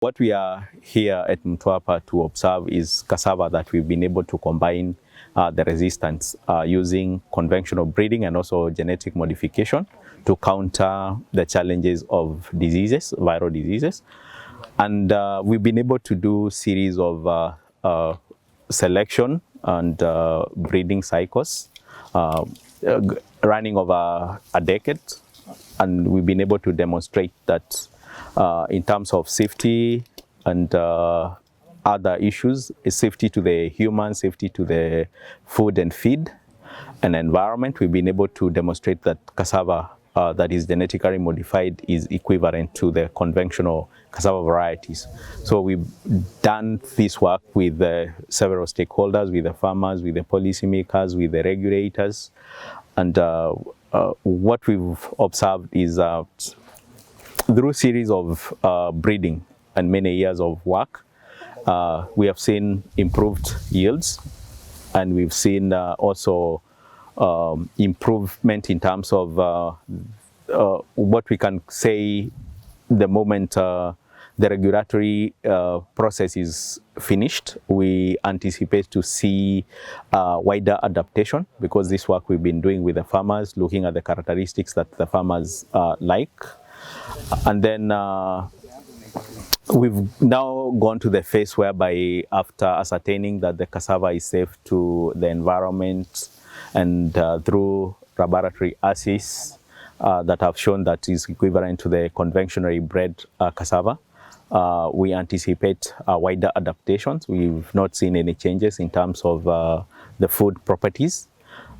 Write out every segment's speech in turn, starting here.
What we are here at Mtwapa to observe is cassava that we've been able to combine the resistance using conventional breeding and also genetic modification to counter the challenges of diseases, viral diseases. And we've been able to do series of selection and breeding cycles running over a decade. And we've been able to demonstrate that in terms of safety and other issues, safety to the human, safety to the food and feed and environment, we've been able to demonstrate that cassava that is genetically modified is equivalent to the conventional cassava varieties. So we've done this work with several stakeholders, with the farmers, with the policymakers, with the regulators. And what we've observed is through a series of breeding and many years of work, we have seen improved yields, and we've seen also improvement in terms of what we can say the moment the regulatory process is finished. We anticipate to see wider adaptation, because this work we've been doing with the farmers, looking at the characteristics that the farmers like. And then we've now gone to the phase whereby, after ascertaining that the cassava is safe to the environment and through laboratory assays that have shown that is equivalent to the conventionally bred cassava, we anticipate wider adaptations. We've not seen any changes in terms of the food properties,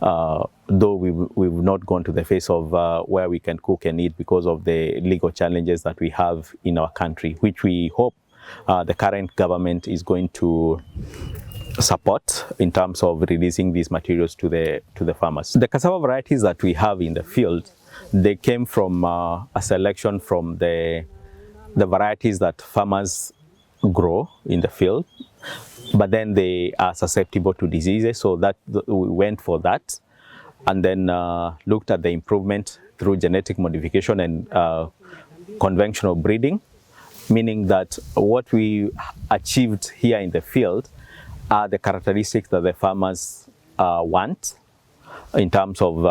though we've not gone to the phase of where we can cook and eat because of the legal challenges that we have in our country, which we hope the current government is going to support in terms of releasing these materials to the farmers. The cassava varieties that we have in the field, they came from a selection from the varieties that farmers grow in the field, but then they are susceptible to diseases, so that we went for that, and then looked at the improvement through genetic modification and conventional breeding, meaning that what we achieved here in the field are the characteristics that the farmers want in terms of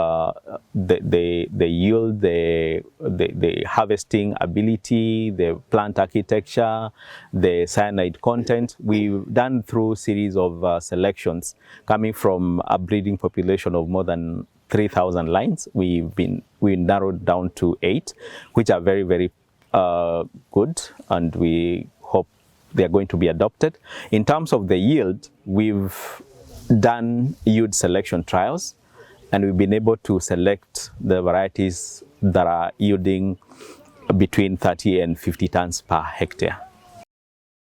the yield, the harvesting ability, the plant architecture, the cyanide content. We've done through a series of selections coming from a breeding population of more than 3,000 lines. We narrowed down to 8, which are very, very good, and we hope they are going to be adopted. In terms of the yield, we've done yield selection trials, and we've been able to select the varieties that are yielding between 30 and 50 tons per hectare.